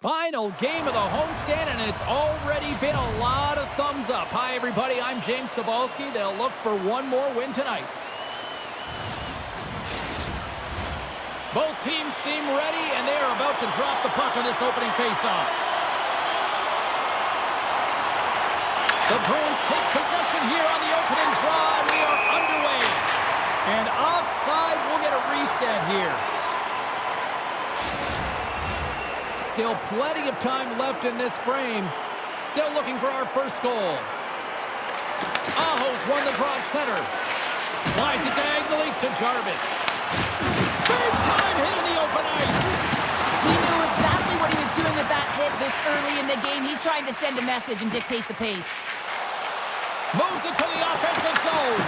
Final game of the homestand, and it's already been a lot of thumbs up. Hi, everybody. I'm James Cebulski. They'll look for one more win tonight. Both teams seem ready, and they are about to drop the puck on this opening faceoff. The Bruins take possession here on the opening draw, and we are underway. And offside, we'll get a reset here. Still plenty of time left in this frame. Still looking for our first goal. Aho's won the draw at center. Slides it diagonally to Jarvis. Big time hit in the open ice. He knew exactly what he was doing with that hit this early in the game. He's trying to send a message and dictate the pace. Moves it to the offensive zone.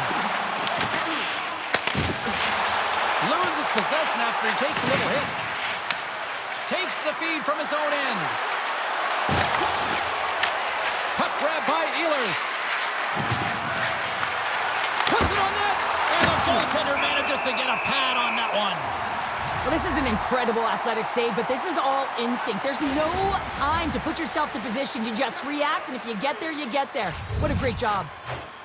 Loses possession after he takes a little hit. Takes the feed from his own end. Puck grab by Ehlers. Puts it on net. And the goaltender manages to get a pad on that one. Well, this is an incredible athletic save, but this is all instinct. There's no time to put yourself to position. You just react, and if you get there, you get there. What a great job.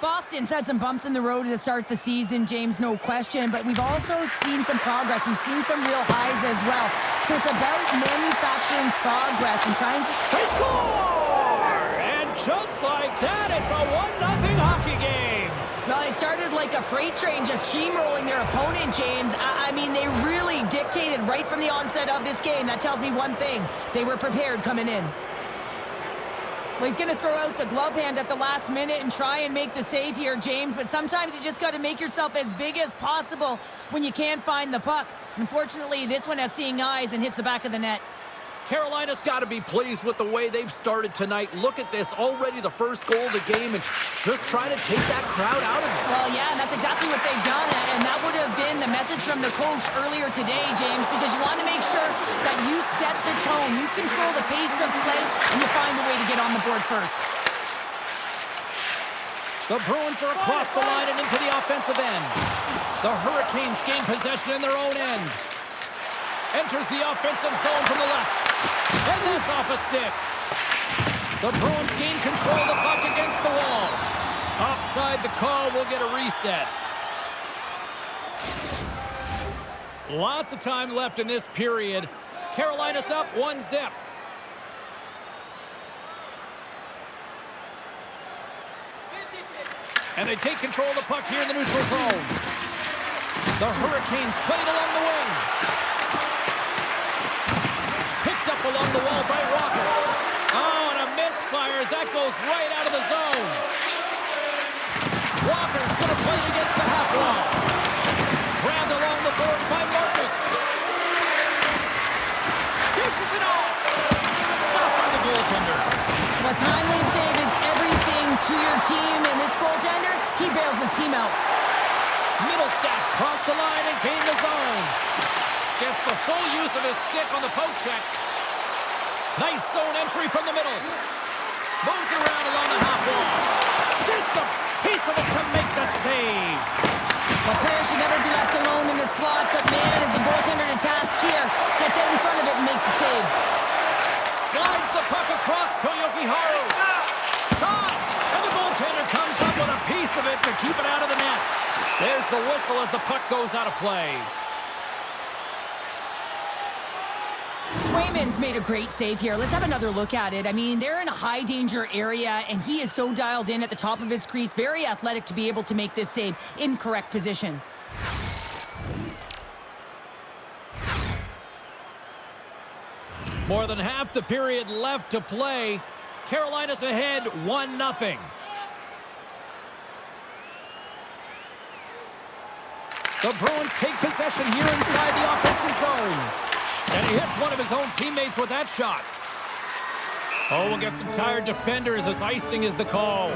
Boston's had some bumps in the road to start the season, James, no question, but we've also seen some progress. We've seen some real highs as well. So it's about manufacturing progress and trying to... They score! And just like that, it's a 1-0 hockey game. Well, they started like a freight train just steamrolling their opponent, James. I mean, they really dictated right from the onset of this game. That tells me one thing. They were prepared coming in. Well, he's going to throw out the glove hand at the last minute and try and make the save here, James. But sometimes you just got to make yourself as big as possible when you can't find the puck. Unfortunately, this one has seeing eyes and hits the back of the net. Carolina's got to be pleased with the way they've started tonight. Look at this, already the first goal of the game, and just try to take that crowd out of it. Well, yeah, and that's exactly what they've done, and that would have been the message from the coach earlier today, James, because you want to make sure that you set the tone, you control the pace of play, and you find a way to get on the board first. The Bruins are across the line and into the offensive end. The Hurricanes gain possession in their own end. Enters the offensive zone from the left. And that's off a stick. The Bruins gain control of the puck against the wall. Offside the call, will get a reset. Lots of time left in this period. Carolina's up 1-0. And they take control of the puck here in the neutral zone. The Hurricanes played along the wing. Picked up along the wall by Walker. Oh, and a misfire as that goes right out of the zone. Walker's going to play it against the half wall. Grabbed along the boards by Martin. Dishes it off. Stopped by the goaltender. A timely save is everything to your team, and this goaltender, he bails his team out. Middlestats cross the line and gain the zone. Gets the full use of his stick on the poke check. Nice zone entry from the middle. Moves it around along the half wall. Gets a piece of it to make the save. The player should never be left alone in the slot, but man, is the goaltender to task here. Gets out in front of it and makes the save. Slides the puck across Toyoki Haru. Shot! And the goaltender comes up with a piece of it to keep it out of the net. There's the whistle as the puck goes out of play. Swayman's made a great save here. Let's have another look at it. I mean, they're in a high-danger area, and he is so dialed in at the top of his crease. Very athletic to be able to make this save in correct position. More than half the period left to play. Carolina's ahead 1-0. The Bruins take possession here inside the offensive zone. And he hits one of his own teammates with that shot. Oh, we'll get some tired defenders as icing is the call.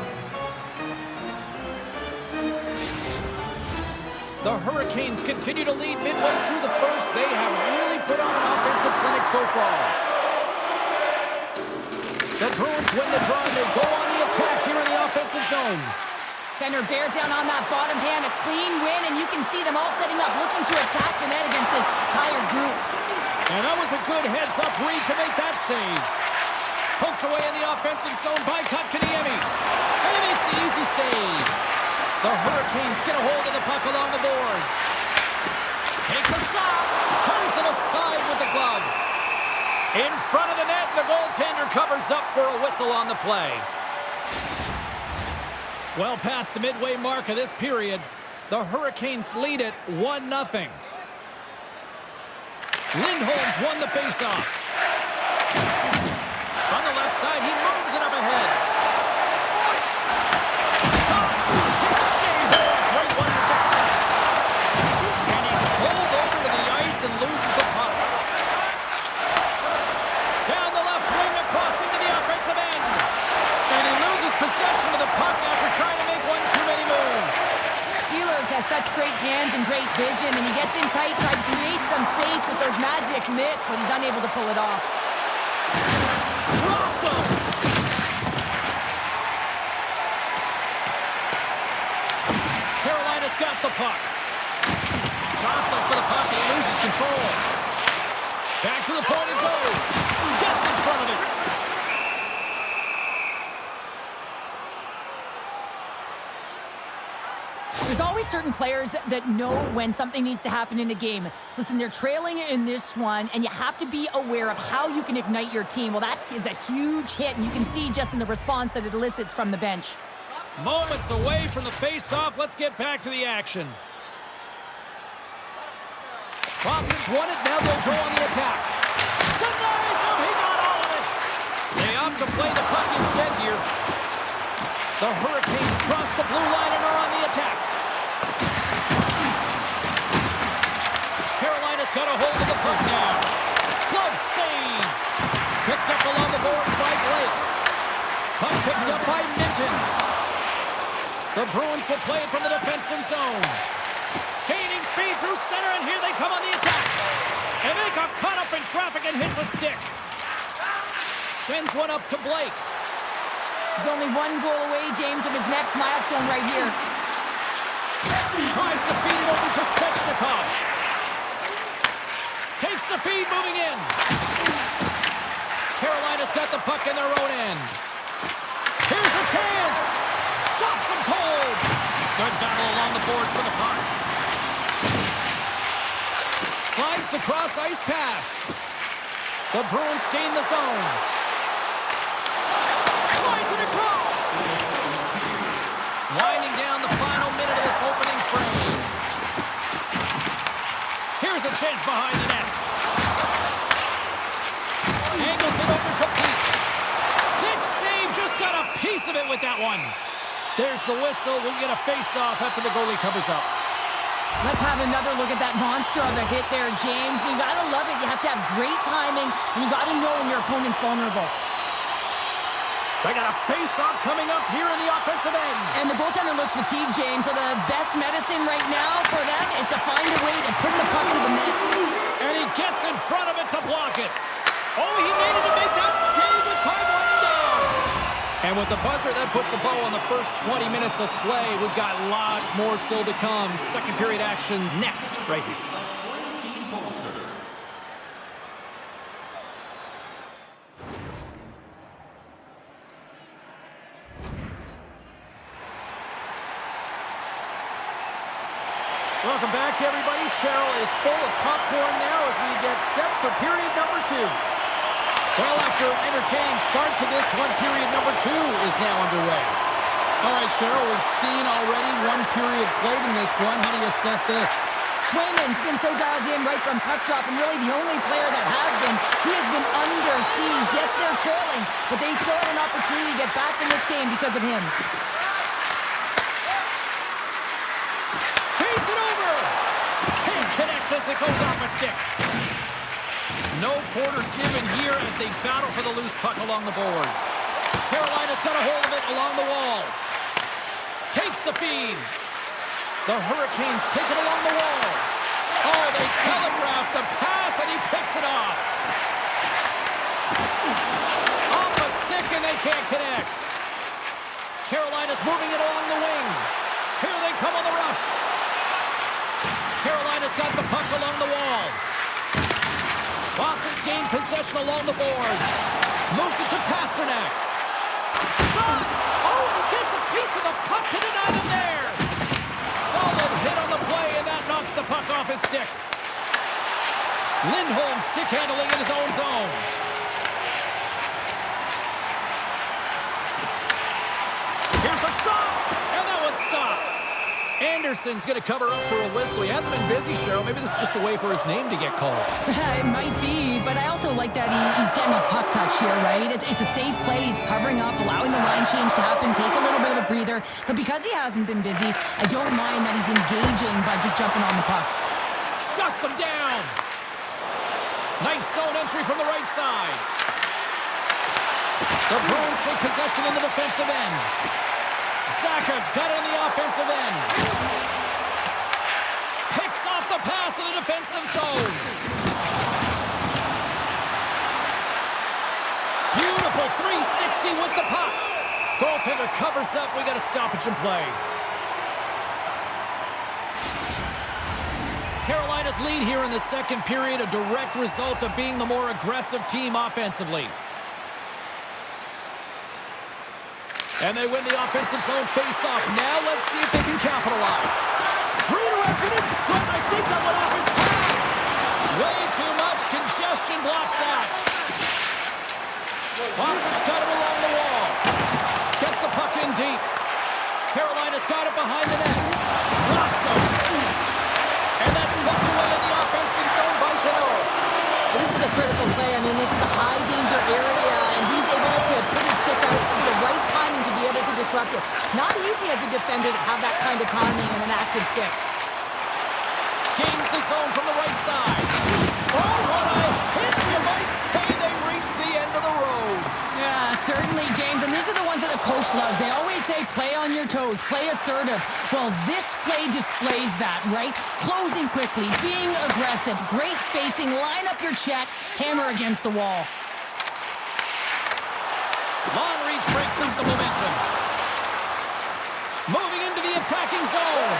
The Hurricanes continue to lead midway through the first. They have really put on an offensive clinic so far. The Bruins win the draw and they go on the attack here in the offensive zone. Center bears down on that bottom hand, a clean win, and you can see them all setting up, looking to attack the net against this tired group. And that was a good heads-up read to make that save. Poked away in the offensive zone by Kotkaniemi. And he makes the easy save. The Hurricanes get a hold of the puck along the boards. Takes a shot. Turns it aside with the glove. In front of the net, the goaltender covers up for a whistle on the play. Well past the midway mark of this period, the Hurricanes lead it 1-0. Lindholm's won the faceoff. On the left side, he moves it up ahead. Shot! Kick save! Great one at that. And he's pulled over to the ice and loses the puck. Down the left wing, across into the offensive end. And he loses possession of the puck after trying to make one too many moves. Steelers has such great hands and great vision, and he gets in tight, trying to create some space with those magic mitts, but he's unable to pull it off. Rocked him! Carolina's got the puck. Jostling for the puck, and he loses control. Back to the point it goes. Gets in front of it. There's always certain players that know when something needs to happen in a game. Listen, they're trailing in this one, and you have to be aware of how you can ignite your team. Well, that is a huge hit, and you can see just in the response that it elicits from the bench. Moments away from the face-off. Let's get back to the action. Boston's won it. Now they'll go on the attack. Denies him. He got all of it. They opt to play the puck instead here. The Hurricanes cross the blue line and are on the attack. Carolina's got a hold of the puck now. Glove save. Picked up along the boards by Blake. Puck picked up by Minton. The Bruins will play it from the defensive zone. Gaining speed through center, and here they come on the attack. And they got caught up in traffic and hits a stick. Sends one up to Blake. He's only one goal away, James, from his next milestone right here. Tries to feed it over to Svechnikov. Takes the feed, moving in. Carolina's got the puck in their own end. Here's a chance. Stops him cold. Good battle along the boards for the puck. Slides the cross-ice pass. The Bruins gain the zone. Slides it across. Winding down the final minute of this opening frame. Here's a chance behind the net. Angles it over to Pete. Stick save, just got a piece of it with that one. There's the whistle. We'll get a face-off after the goalie covers up. Let's have another look at that monster of a hit there, James. You gotta love it. You have to have great timing, and you gotta know when your opponent's vulnerable. They got a face-off coming up here in the offensive end. And the goaltender looks fatigued, James, so the best medicine right now for them is to find a way to put the puck to the net. And he gets in front of it to block it. Oh, he needed to make that save with time winding down. And with the buzzer, that puts a bow on the first 20 minutes of play. We've got lots more still to come. Second period action next, right here. Welcome back, everybody. Cheryl is full of popcorn now as we get set for period number 2. Well, after an entertaining start to this one, period number 2 is now underway. All right, Cheryl, we've seen already one period played in this one. How do you assess this? Swayman's been so dialed in right from puck drop, and really the only player that has been. He has been under siege. Yes, they're trailing, but they still have an opportunity to get back in this game because of him. Feeds it over! Can't connect as it goes off a stick. No quarter given here as they battle for the loose puck along the boards. Carolina's got a hold of it along the wall. Takes the feed. The Hurricanes take it along the wall. Oh, they telegraph the pass, and he picks it off. Off a stick, and they can't connect. Carolina's moving it along the wing. Here they come on the rush. Carolina's got the puck along the wall. Boston's gained possession along the boards. Moves it to Pasternak. Shot! Oh, and he gets a piece of the puck to deny them there. Solid hit on the play, and that knocks the puck off his stick. Lindholm stick handling in his own zone. Here's a shot, and that one's stopped. Anderson's going to cover up for a whistle. He hasn't been busy, Cheryl. Maybe this is just a way for his name to get called. It might be, but I also like that he's getting a puck touch here, right? It's a safe play. He's covering up, allowing the line change to happen, take a little bit of a breather. But because he hasn't been busy, I don't mind that he's engaging by just jumping on the puck. Shuts him down. Nice zone entry from the right side. The Bruins take possession in the defensive end. Zaka's got it on the offensive end. Picks off the pass in the defensive zone. Beautiful 360 with the puck. Goaltender covers up. We got a stoppage in play. Carolina's lead here in the second period, a direct result of being the more aggressive team offensively. And they win the offensive zone face-off. Now let's see if they can capitalize. Redirected in front. I think that went off his pad. Way too much congestion blocks that. Boston's got him along the wall. Gets the puck in deep. Carolina's got it behind the net. Blocks him. And that's plucked away in the offensive zone by Janot. This is a critical play. I mean, this is a high-danger area, and he's able to put his stick out at the right timing to be able to disrupt it. Not easy as a defender to have that kind of timing and an active stick. Gains the zone from the right side. Oh, what a hit! You might say they reached the end of the road. Yeah, certainly, James. And these are the ones that the coach loves. They always say, play on your toes, play assertive. Well, this play displays that, right? Closing quickly, being aggressive, great spacing, line up your check, hammer against the wall. Long reach breaks up the momentum. Moving into the attacking zone.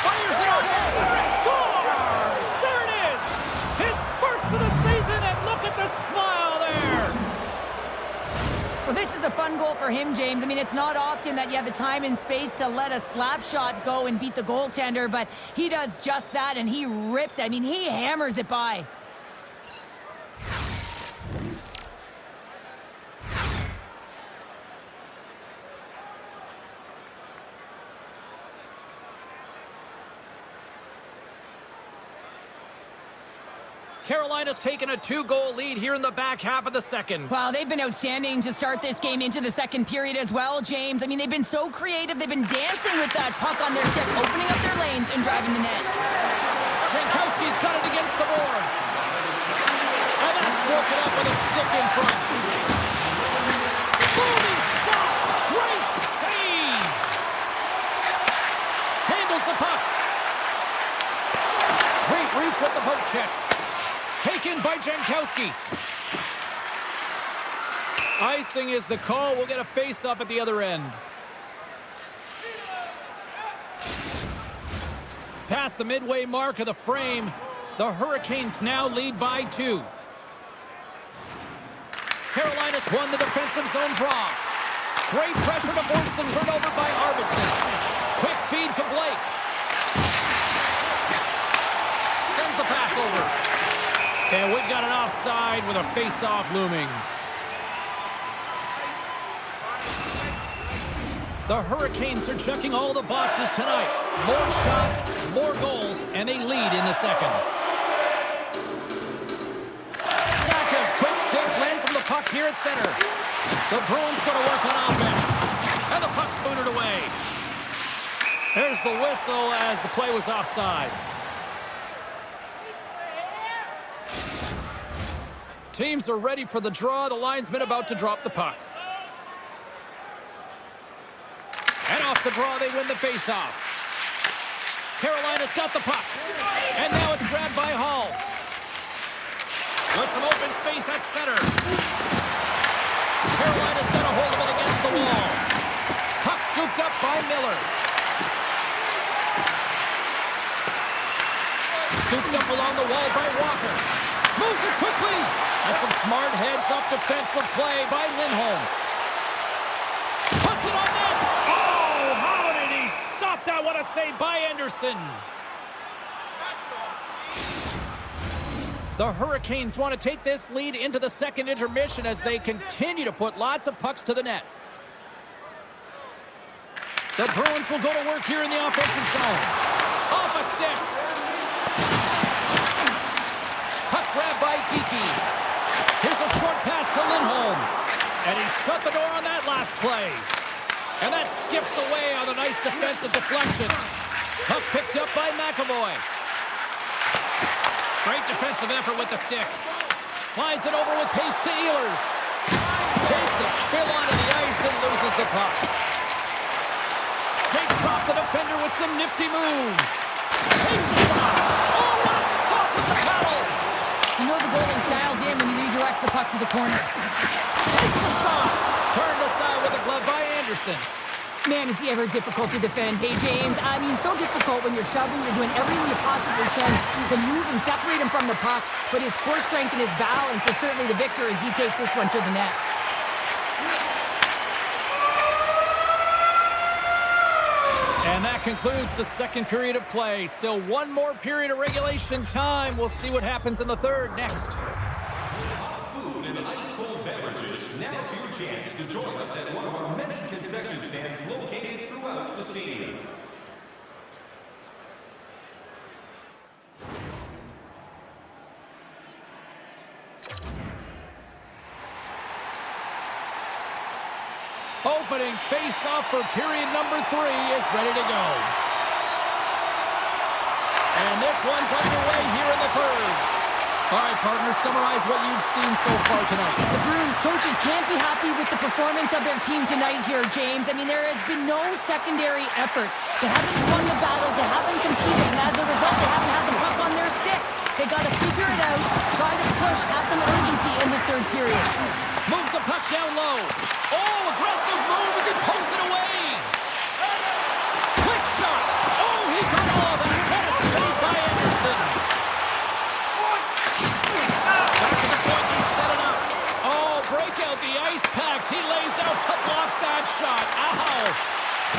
Fires it off. Scores! There it is! His first of the season, and look at the smile there! Well, this is a fun goal for him, James. I mean, it's not often that you have the time and space to let a slap shot go and beat the goaltender, but he does just that, and he rips it. I mean, he hammers it by. Carolina's taken a 2-goal lead here in the back half of the second. Wow, they've been outstanding to start this game into the second period as well, James. I mean, they've been so creative. They've been dancing with that puck on their stick, opening up their lanes and driving the net. Jankowski's got it against the boards. And that's broken up with a stick in front. Booming shot! Great save! Handles the puck. Great reach with the poke check. Taken by Jankowski. Icing is the call. We'll get a face-off at the other end. Past the midway mark of the frame, the Hurricanes now lead by 2. Carolina's won the defensive zone draw. Great pressure to force the turnover by Arvidsson. Quick feed to Blake. Sends the pass over. And we've got an offside with a face-off looming. The Hurricanes are checking all the boxes tonight. More shots, more goals, and they lead in the second. Saka's quick stick lands from the puck here at center. The Bruins going to work on offense. And the puck's booted away. There's the whistle as the play was offside. Teams are ready for the draw. The linesman about to drop the puck. And off the draw, they win the faceoff. Carolina's got the puck. And now it's grabbed by Hall. With some open space at center. Carolina's got a hold of it against the wall. Puck scooped up by Miller. Scooped up along the wall by Walker. Moves it quickly. Smart heads-up defensive play by Lindholm. Puts it on net. Oh, how did he stop that? What a save by Anderson. The Hurricanes want to take this lead into the second intermission as they continue to put lots of pucks to the net. The Bruins will go to work here in the offensive zone. Off a stick. Puck grab by Kiki. Here's a short pass to Lindholm. And he shut the door on that last play. And that skips away on a nice defensive deflection. Puck picked up by McAvoy. Great defensive effort with the stick. Slides it over with pace to Ehlers. Takes a spill onto the ice and loses the puck. Shakes off the defender with some nifty moves. Takes a shot. Oh, what a stop with the paddle. You know the goalie's dialed in when he redirects the puck to the corner. Takes a shot. Turned aside with a glove by Anderson. Man, is he ever difficult to defend. Hey, James, I mean, so difficult when you're shoving, you're doing everything you possibly can to move and separate him from the puck, but his core strength and his balance is certainly the victor as he takes this one to the net. And that concludes the second period of play. Still one more period of regulation time. We'll see what happens in the third next. Food and ice-cold beverages. Now's your chance to join us at one of our many concession stands located throughout the stadium. Opening face-off for period number 3 is ready to go. And this one's underway here in the third. All right, partners, summarize what you've seen so far tonight. The Bruins coaches can't be happy with the performance of their team tonight here, James. I mean, there has been no secondary effort. They haven't won the battles, they haven't competed, and as a result, they haven't had the puck on their stick. They got to figure it out, try to push, have some urgency in this third period. Moves the puck down low. Oh, aggressive move as he pulls it away. Quick shot. Oh, he got all of that. What a save by Anderson. Back to the point, he set it up. Oh, break out the ice packs. He lays out to block that shot. Ow.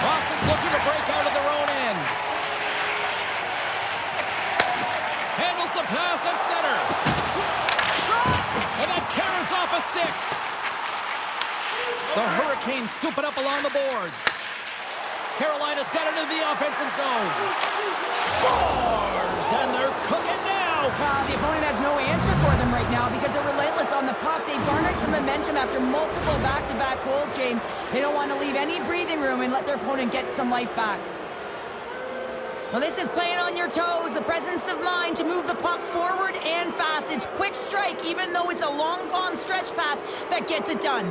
Boston's looking to break out of their own end. Handles the pass at center. Shot! And that carries off a stick. The Hurricanes scoop it up along the boards. Carolina's got it into the offensive zone. Scores! And they're cooking now. The opponent has no answer for them right now because they're relentless on the puck. They've garnered some momentum after multiple back-to-back goals, James. They don't want to leave any breathing room and let their opponent get some life back. Well, this is playing on your toes, the presence of mind to move the puck forward and fast. It's quick strike, even though it's a long bomb stretch pass that gets it done.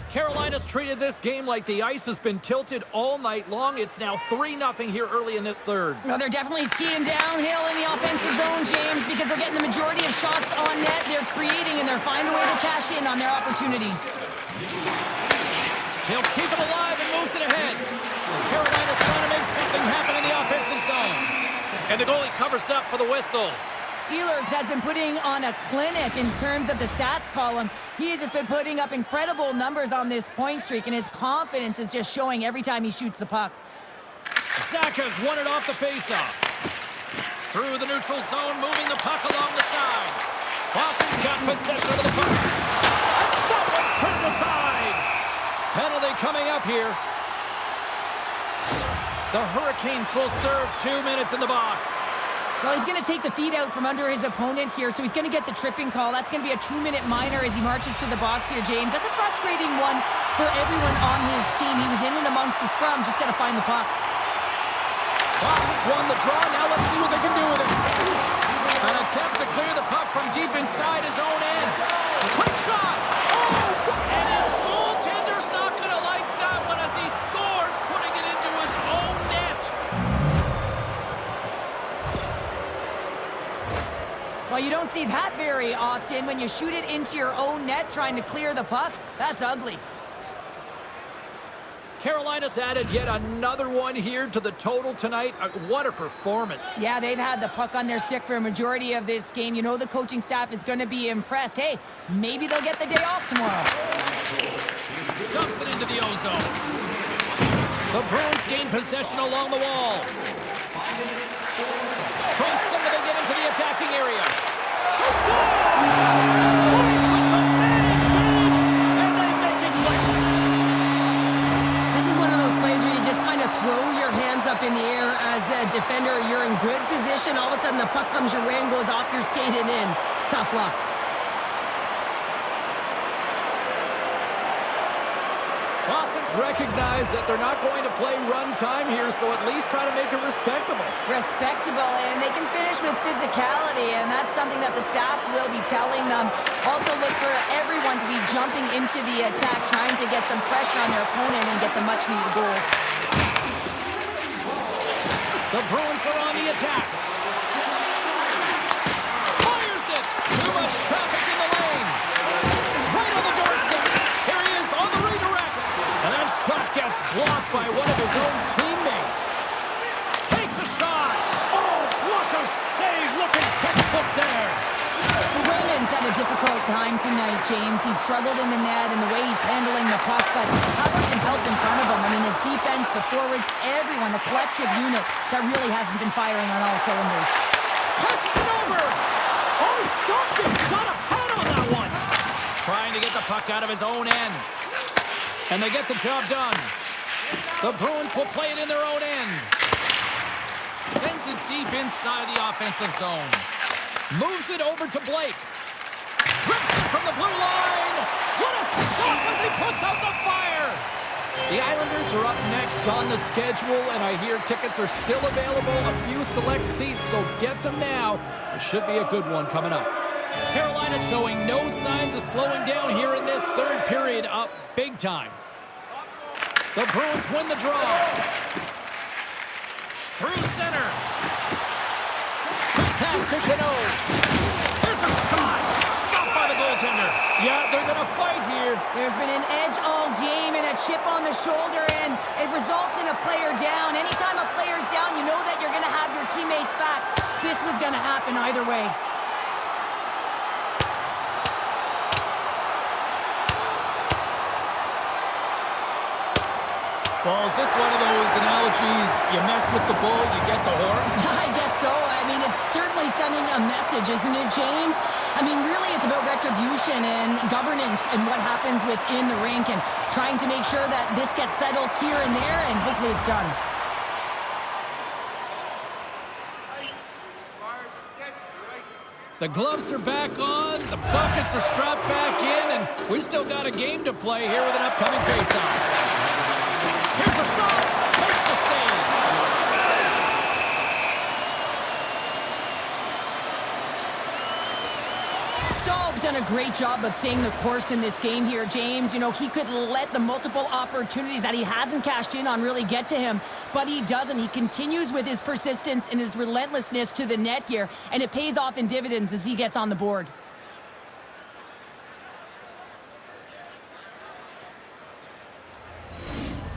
Carolina's treated this game like the ice has been tilted all night long. It's now 3-0 here early in this third. Well, they're definitely skiing downhill in the offensive zone, James, because they're getting the majority of shots on net. They're creating, and they're finding a way to cash in on their opportunities. He'll keep it alive and moves it ahead. Carolina's trying to make something happen in the offensive zone. And the goalie covers up for the whistle. Ehlers has been putting on a clinic in terms of the stats column. He has just been putting up incredible numbers on this point streak, and his confidence is just showing every time he shoots the puck. Zacha's won it off the faceoff. Through the neutral zone, moving the puck along the side. Boston's got possession of the puck. And that one's turned aside. Penalty coming up here. The Hurricanes will serve 2 minutes in the box. Well, he's going to take the feet out from under his opponent here, so he's going to get the tripping call. That's going to be a 2-minute minor as he marches to the box here, James. That's a frustrating one for everyone on his team. He was in and amongst the scrum, just got to find the puck. Boston's won the draw. Now let's see what they can do with it. An attempt to clear the puck from deep inside his own end. Quick shot! Oh! And his goaltender's not going to like that one as he scores, putting it into his own net. Well, you don't see that very often when you shoot it into your own net trying to clear the puck. That's ugly. Carolina's added yet another one here to the total tonight. What a performance. Yeah, they've had the puck on their stick for a majority of this game. You know the coaching staff is going to be impressed. Hey, maybe they'll get the day off tomorrow. Dumps it into the ozone. The Bruins gain possession along the wall. From center, they get into the attacking area. They score! Throw your hands up in the air as a defender. You're in good position. All of a sudden, the puck comes your way and goes off your skate and in. Tough luck. Boston's recognized that they're not going to play run time here, so at least try to make it respectable. Respectable, and they can finish with physicality, and that's something that the staff will be telling them. Also look for everyone to be jumping into the attack, trying to get some pressure on their opponent and get some much-needed goals. The Bruins are on the attack. Fires it. Too much traffic in the lane. Right on the doorstep. Here he is on the redirect. And that shot gets blocked by one of his own teammates. Takes a shot. Oh, what a save. Looking textbook there. Swayman's had a difficult time tonight, James. He's struggled in the net and the way he's handling the puck, but how about some help in front of him? I mean, his defense, the forwards, everyone, the collective unit that really hasn't been firing on all cylinders. Passes it over. Oh, stopped him. Got a pad on that one. Trying to get the puck out of his own end. And they get the job done. The Bruins will play it in their own end. Sends it deep inside the offensive zone. Moves it over to Blake. Rips it from the blue line. What a stop as he puts out the fire. The Islanders are up next on the schedule, and I hear tickets are still available. A few select seats, so get them now. It should be a good one coming up. Carolina showing no signs of slowing down here in this third period, up big time. The Bruins win the draw. Through center. Pass to Janot. There's a shot. Stopped by the goaltender. Yeah, they're going to fight here. There's been an edge all game and a chip on the shoulder, and it results in a player down. Anytime a player's down, you know that you're going to have your teammates back. This was going to happen either way. Well, is this one of those analogies, you mess with the bull, you get the horns? I guess so. I mean, it's certainly sending a message, isn't it, James? I mean, really, it's about retribution and governance and what happens within the rink and trying to make sure that this gets settled here and there, and hopefully it's done. The gloves are back on, the buckets are strapped back in, and we still got a game to play here with an upcoming faceoff. Here's a shot. Makes the save. Stahl's done a great job of staying the course in this game here, James. You know, he could let the multiple opportunities that he hasn't cashed in on really get to him, but he doesn't. He continues with his persistence and his relentlessness to the net here, and it pays off in dividends as he gets on the board.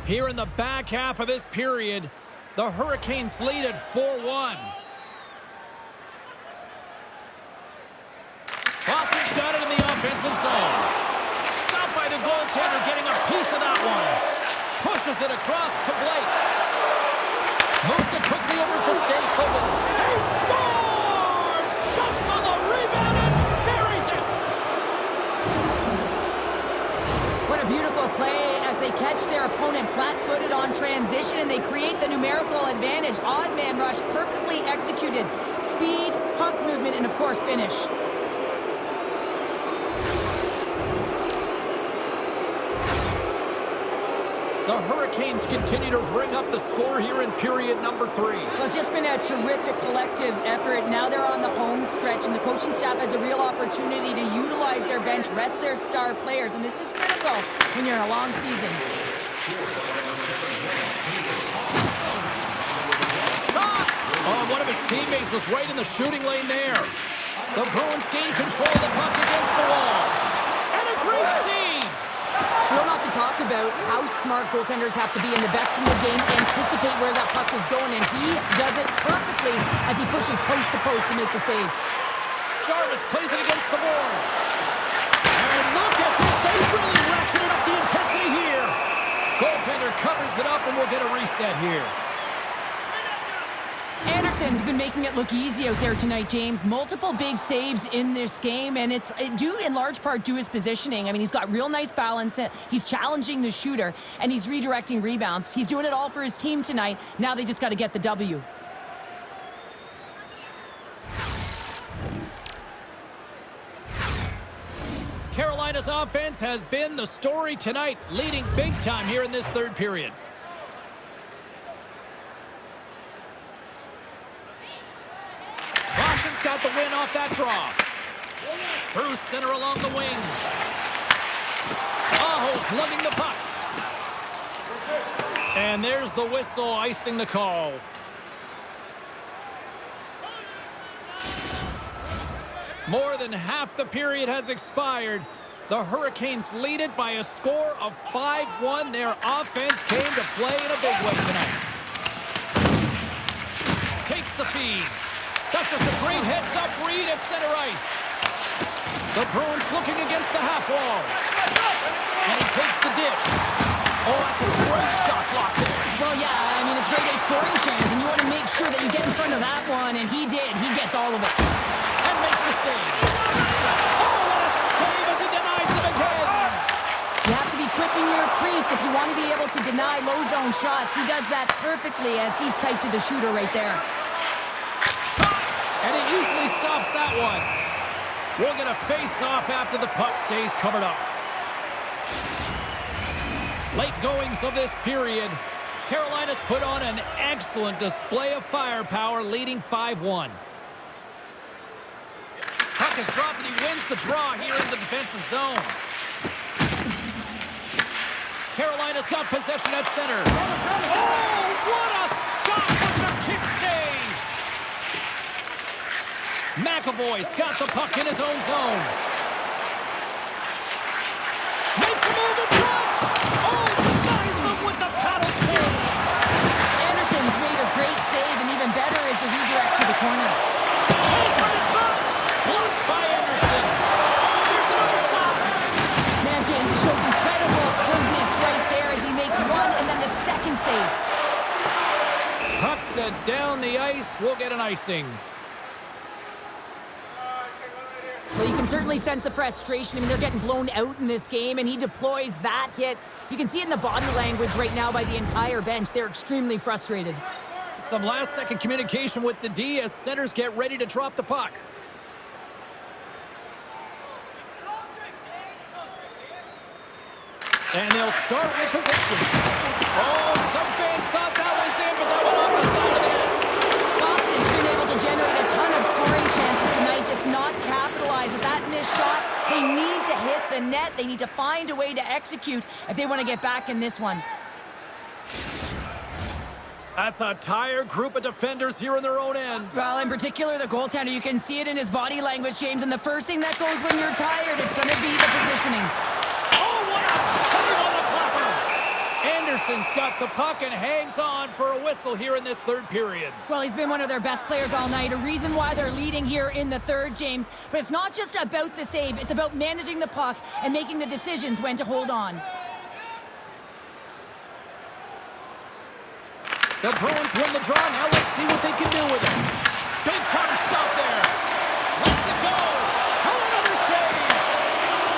Here in the back half of this period, the Hurricanes lead at 4-1. Boston's got it in the offensive zone. Stopped by the goaltender, getting a piece of that one. Pushes it across to Blake. Moves it quickly over to Stankoven. He scores! Shots on the rebound and buries it! What a beautiful play as they catch their opponent flat-footed on transition and they create the numerical advantage. Odd man rush, perfectly executed. Speed, puck movement, and of course finish. The Hurricanes continue to bring up the score here in period number 3. Well, it's just been a terrific collective effort. Now they're on the home stretch, and the coaching staff has a real opportunity to utilize their bench, rest their star players, and this is critical when you're in a long season. Shot! Oh, one of his teammates was right in the shooting lane there. The Bruins gain control of the puck against the wall. And a great save! You don't have to talk about how smart goaltenders have to be in the best in the game, anticipate where that puck is going, and he does it perfectly as he pushes post to post to make the save. Jarvis plays it against the boards. And look at this. They really ratcheted up the intensity here. Goaltender covers it up, and we'll get a reset here. Anderson's been making it look easy out there tonight, James. Multiple big saves in this game, and it's due in large part to his positioning. I mean, he's got real nice balance. He's challenging the shooter, and he's redirecting rebounds. He's doing it all for his team tonight. Now they just got to get the W. Carolina's offense has been the story tonight, leading big time here in this third period. Boston's got the win off that draw. Through center along the wing. Aho's lugging the puck. And there's the whistle, icing the call. More than half the period has expired. The Hurricanes lead it by a score of 5-1. Their offense came to play in a big way tonight. Takes the feed. That's just a great heads-up read at center ice. The Bruins looking against the half wall. And he takes the dish. Oh, that's a great shot block there. Well, yeah, I mean, it's a great scoring chance, and you want to make sure that you get in front of that one, and he did. He gets all of it. And makes the save. Oh, what a save as he denies them again. You have to be quick in your crease if you want to be able to deny low-zone shots. He does that perfectly as he's tight to the shooter right there. And he easily stops that one. We'll get a face-off after the puck stays covered up. Late goings of this period. Carolina's put on an excellent display of firepower, leading 5-1. Puck is dropped and he wins the draw here in the defensive zone. Carolina's got possession at center. Oh, what a stop with the kick save! McAvoy's got the puck in his own zone. Makes a move in front! Oh, denies them with the paddle save! Anderson's made a great save, and even better is the redirect to the corner. Tyson in front! Blocked by Anderson. There's another stop! Man, James, it shows incredible quickness right there as he makes one and then the second save. Puck sent down the ice. We'll get an icing. Well, you can certainly sense the frustration. I mean, they're getting blown out in this game, and he deploys that hit. You can see it in the body language right now by the entire bench. They're extremely frustrated. Some last-second communication with the D as centers get ready to drop the puck. And they'll start with possession. Oh, some fans thought that was in, but that went off the side of the net. Boston's been able to generate a ton of scoring chances tonight, just not capitalize with that missed shot. They need to hit the net. They need to find a way to execute if they want to get back in this one. That's a tired group of defenders here in their own end. Well, in particular, the goaltender, you can see it in his body language, James, and the first thing that goes when you're tired, it's going to be the positioning. Oh, what a save on the clapper! Anderson's got the puck and hangs on for a whistle here in this third period. Well, he's been one of their best players all night, a reason why they're leading here in the third, James. But it's not just about the save, it's about managing the puck and making the decisions when to hold on. The Bruins win the draw. Now let's see what they can do with it. Big time stop there. Lets it go. Oh, another save.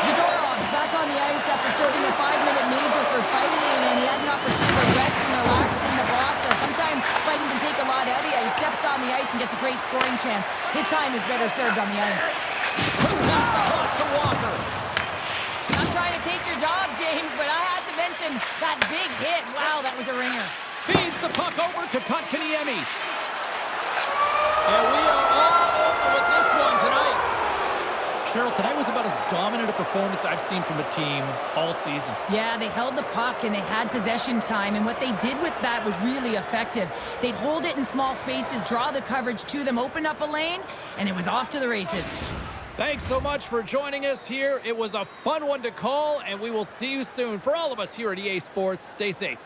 Zadorov's back on the ice after serving a 5-minute major for fighting, and he had an opportunity to rest and relax in the box. Sometimes fighting can take a lot out of you. He steps on the ice and gets a great scoring chance. His time is better served on the ice. Quick pass across to Walker. I'm trying to take your job, James, but I had to mention that big hit. Wow, that was a ringer. Feeds the puck over to Kotkaniemi. And we are all over with this one tonight. Cheryl, tonight was about as dominant a performance I've seen from a team all season. Yeah, they held the puck and they had possession time, and what they did with that was really effective. They'd hold it in small spaces, draw the coverage to them, open up a lane, and it was off to the races. Thanks so much for joining us here. It was a fun one to call, and we will see you soon. For all of us here at EA Sports, stay safe.